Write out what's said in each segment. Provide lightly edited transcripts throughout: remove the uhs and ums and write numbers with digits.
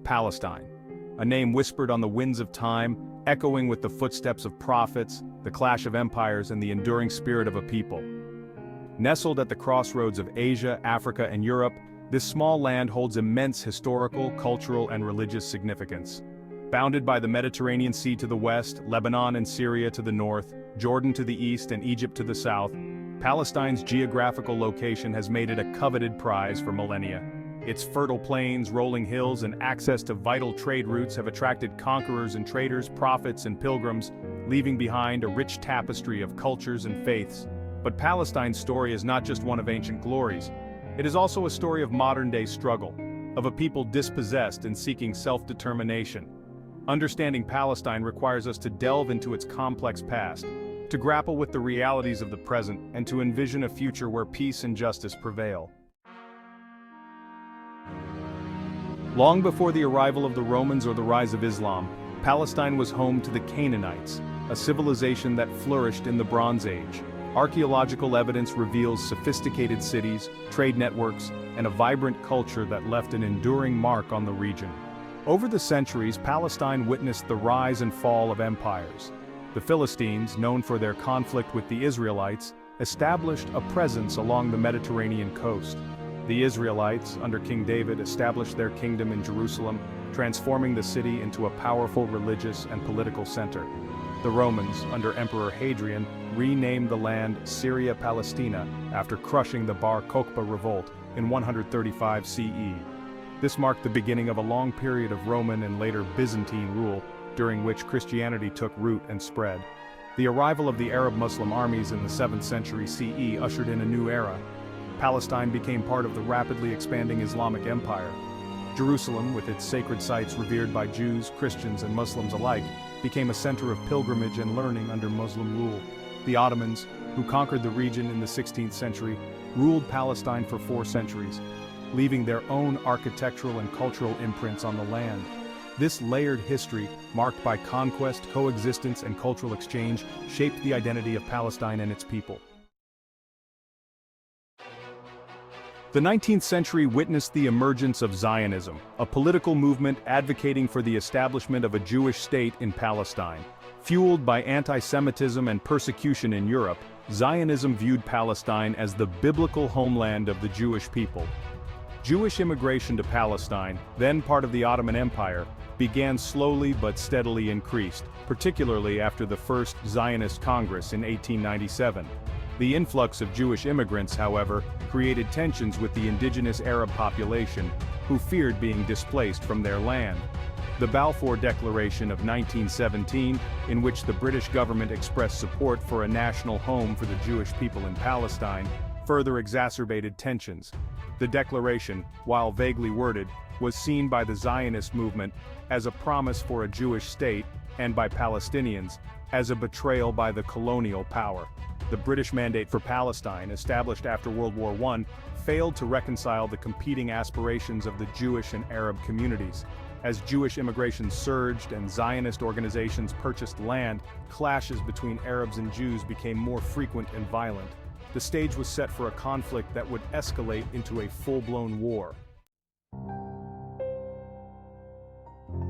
Palestine, a name whispered on the winds of time, echoing with the footsteps of prophets, the clash of empires, and the enduring spirit of a people. Nestled at the crossroads of Asia, Africa, and Europe, this small land holds immense historical, cultural, and religious significance. Bounded by the Mediterranean Sea to the west, Lebanon and Syria to the north, Jordan to the east, and Egypt to the south, Palestine's geographical location has made it a coveted prize for millennia. Its fertile plains, rolling hills, and access to vital trade routes have attracted conquerors and traders, prophets and pilgrims, leaving behind a rich tapestry of cultures and faiths. But Palestine's story is not just one of ancient glories. It is also a story of modern-day struggle, of a people dispossessed and seeking self-determination. Understanding Palestine requires us to delve into its complex past, to grapple with the realities of the present, and to envision a future where peace and justice prevail. Long before the arrival of the Romans or the rise of Islam, Palestine was home to the Canaanites, a civilization that flourished in the Bronze Age. Archaeological evidence reveals sophisticated cities, trade networks, and a vibrant culture that left an enduring mark on the region. Over the centuries, Palestine witnessed the rise and fall of empires. The Philistines, known for their conflict with the Israelites, established a presence along the Mediterranean coast. The Israelites, under King David, established their kingdom in Jerusalem, transforming the city into a powerful religious and political center. The Romans, under Emperor Hadrian, renamed the land Syria Palestina after crushing the Bar Kokhba revolt in 135 CE. This marked the beginning of a long period of Roman and later Byzantine rule, during which Christianity took root and spread. The arrival of the Arab Muslim armies in the 7th century CE ushered in a new era. Palestine became part of the rapidly expanding Islamic Empire. Jerusalem, with its sacred sites revered by Jews, Christians, and Muslims alike, became a center of pilgrimage and learning under Muslim rule. The Ottomans, who conquered the region in the 16th century, ruled Palestine for 4 centuries, leaving their own architectural and cultural imprints on the land. This layered history, marked by conquest, coexistence, and cultural exchange, shaped the identity of Palestine and its people. The 19th century witnessed the emergence of Zionism, a political movement advocating for the establishment of a Jewish state in Palestine. Fueled by anti-Semitism and persecution in Europe, Zionism viewed Palestine as the biblical homeland of the Jewish people. Jewish immigration to Palestine, then part of the Ottoman Empire, began slowly but steadily increased, particularly after the First Zionist Congress in 1897. The influx of Jewish immigrants, however, created tensions with the indigenous Arab population, who feared being displaced from their land. The Balfour Declaration of 1917, in which the British government expressed support for a national home for the Jewish people in Palestine, further exacerbated tensions. The declaration, while vaguely worded, was seen by the Zionist movement as a promise for a Jewish state, and by Palestinians as a betrayal by the colonial power. The British Mandate for Palestine, established after World War I, failed to reconcile the competing aspirations of the Jewish and Arab communities. As Jewish immigration surged and Zionist organizations purchased land, clashes between Arabs and Jews became more frequent and violent. The stage was set for a conflict that would escalate into a full-blown war.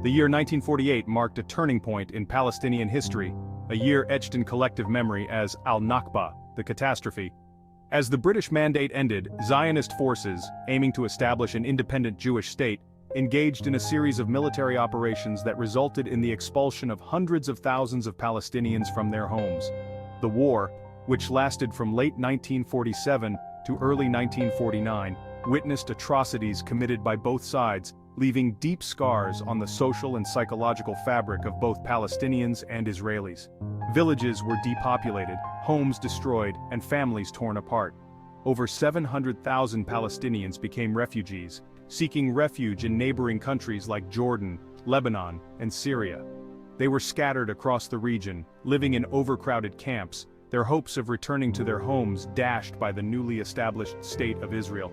The year 1948 marked a turning point in Palestinian history, a year etched in collective memory as Al-Nakba, the catastrophe. As the British Mandate ended, Zionist forces, aiming to establish an independent Jewish state, engaged in a series of military operations that resulted in the expulsion of hundreds of thousands of Palestinians from their homes. The war, which lasted from late 1947 to early 1949, witnessed atrocities committed by both sides, leaving deep scars on the social and psychological fabric of both Palestinians and Israelis. Villages were depopulated, homes destroyed, and families torn apart. Over 700,000 Palestinians became refugees, seeking refuge in neighboring countries like Jordan, Lebanon, and Syria. They were scattered across the region, living in overcrowded camps, their hopes of returning to their homes dashed by the newly established State of Israel.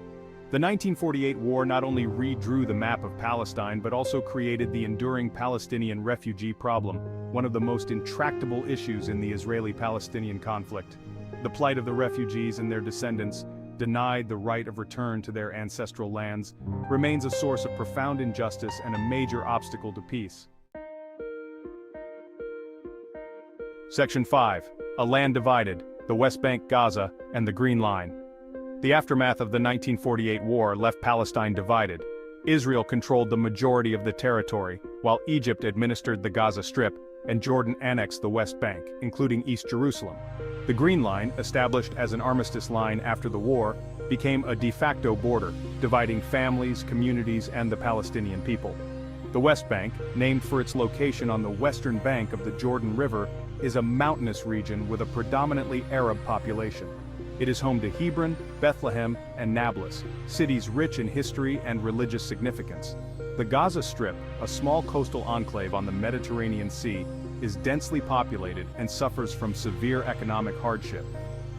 The 1948 war not only redrew the map of Palestine but also created the enduring Palestinian refugee problem, one of the most intractable issues in the Israeli-Palestinian conflict. The plight of the refugees and their descendants, denied the right of return to their ancestral lands, remains a source of profound injustice and a major obstacle to peace. Section 5. A land divided, the West Bank, Gaza, and the Green Line. The aftermath of the 1948 war left Palestine divided. Israel controlled the majority of the territory, while Egypt administered the Gaza Strip, and Jordan annexed the West Bank, including East Jerusalem. The Green Line, established as an armistice line after the war, became a de facto border, dividing families, communities, and the Palestinian people. The West Bank, named for its location on the western bank of the Jordan River, is a mountainous region with a predominantly Arab population. It is home to Hebron, Bethlehem, and Nablus, cities rich in history and religious significance. The Gaza Strip, a small coastal enclave on the Mediterranean Sea, is densely populated and suffers from severe economic hardship.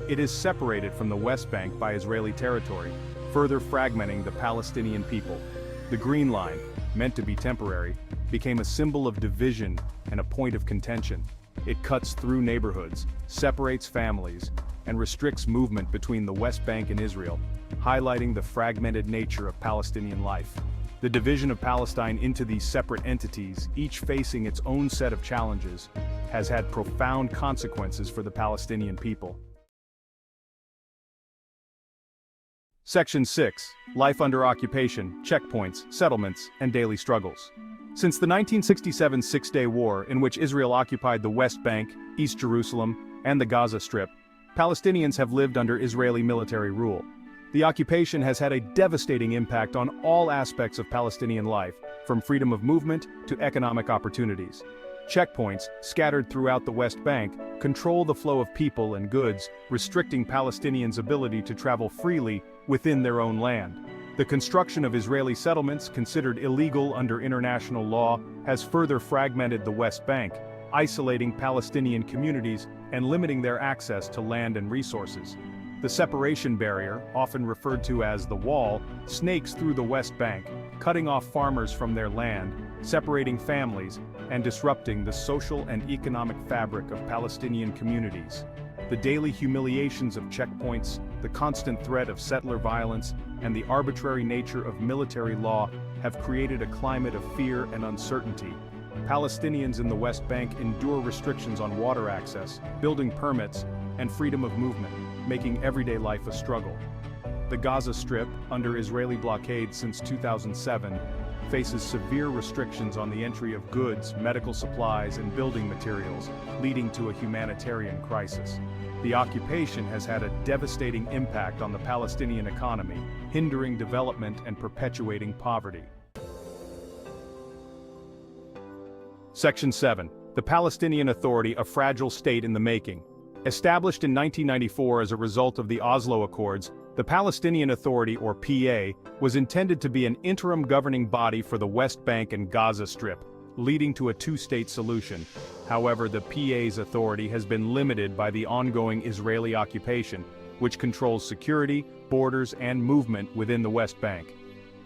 It is separated from the West Bank by Israeli territory, further fragmenting the Palestinian people. The Green Line, meant to be temporary, became a symbol of division and a point of contention. It cuts through neighborhoods, separates families, and restricts movement between the West Bank and Israel, highlighting the fragmented nature of Palestinian life. The division of Palestine into these separate entities, each facing its own set of challenges, has had profound consequences for the Palestinian people. Section 6. Life under occupation, checkpoints, settlements, and daily struggles. Since the 1967 Six-Day War, in which Israel occupied the West Bank, East Jerusalem, and the Gaza Strip, Palestinians have lived under Israeli military rule. The occupation has had a devastating impact on all aspects of Palestinian life, from freedom of movement to economic opportunities. Checkpoints, scattered throughout the West Bank, control the flow of people and goods, restricting Palestinians' ability to travel freely within their own land. The construction of Israeli settlements, considered illegal under international law, has further fragmented the West Bank, isolating Palestinian communities and limiting their access to land and resources. The separation barrier, often referred to as the wall, snakes through the West Bank, cutting off farmers from their land, separating families, and disrupting the social and economic fabric of Palestinian communities. The daily humiliations of checkpoints, the constant threat of settler violence, and the arbitrary nature of military law have created a climate of fear and uncertainty. Palestinians in the West Bank endure restrictions on water access, building permits, and freedom of movement, making everyday life a struggle. The Gaza Strip, under Israeli blockade since 2007, faces severe restrictions on the entry of goods, medical supplies, and building materials, leading to a humanitarian crisis. The occupation has had a devastating impact on the Palestinian economy, hindering development and perpetuating poverty. Section 7. The Palestinian Authority, a fragile state in the making. Established in 1994 as a result of the Oslo Accords, the Palestinian Authority, or PA, was intended to be an interim governing body for the West Bank and Gaza Strip, leading to a two-state solution. However, the PA's authority has been limited by the ongoing Israeli occupation, which controls security, borders, and movement within the West Bank.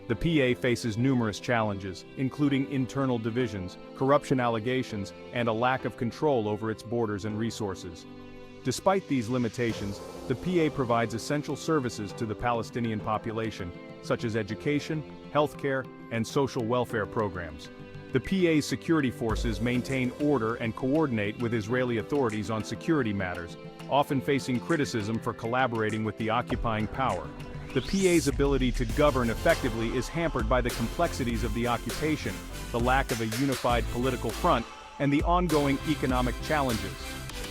The PA faces numerous challenges, including internal divisions, corruption allegations, and a lack of control over its borders and resources. Despite these limitations, the PA provides essential services to the Palestinian population, such as education, healthcare, and social welfare programs. The PA's security forces maintain order and coordinate with Israeli authorities on security matters, often facing criticism for collaborating with the occupying power. The PA's ability to govern effectively is hampered by the complexities of the occupation, the lack of a unified political front, and the ongoing economic challenges.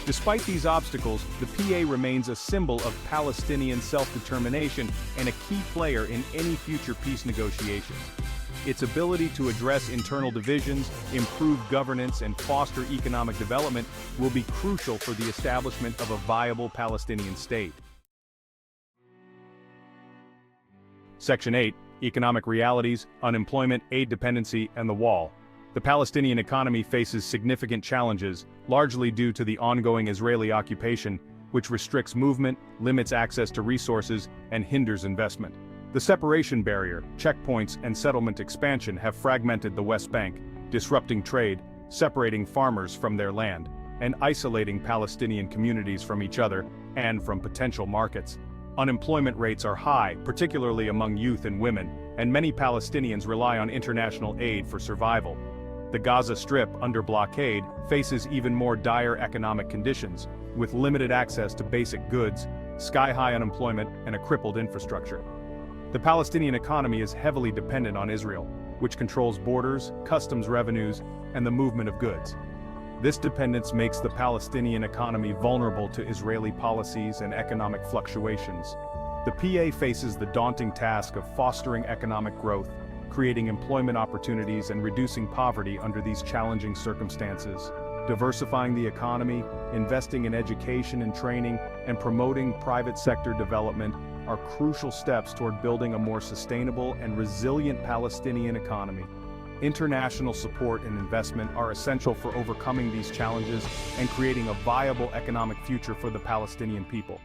Despite these obstacles, the PA remains a symbol of Palestinian self-determination and a key player in any future peace negotiations. Its ability to address internal divisions, improve governance, and foster economic development will be crucial for the establishment of a viable Palestinian state. Section 8. Economic Realities, Unemployment, Aid Dependency, and the Wall. The Palestinian economy faces significant challenges, largely due to the ongoing Israeli occupation, which restricts movement, limits access to resources, and hinders investment. The separation barrier, checkpoints, and settlement expansion have fragmented the West Bank, disrupting trade, separating farmers from their land, and isolating Palestinian communities from each other and from potential markets. Unemployment rates are high, particularly among youth and women, and many Palestinians rely on international aid for survival. The Gaza Strip, under blockade, faces even more dire economic conditions, with limited access to basic goods, sky-high unemployment, and a crippled infrastructure. The Palestinian economy is heavily dependent on Israel, which controls borders, customs revenues, and the movement of goods. This dependence makes the Palestinian economy vulnerable to Israeli policies and economic fluctuations. The PA faces the daunting task of fostering economic growth, creating employment opportunities and reducing poverty under these challenging circumstances. Diversifying the economy, investing in education and training, and promoting private sector development are crucial steps toward building a more sustainable and resilient Palestinian economy. International support and investment are essential for overcoming these challenges and creating a viable economic future for the Palestinian people.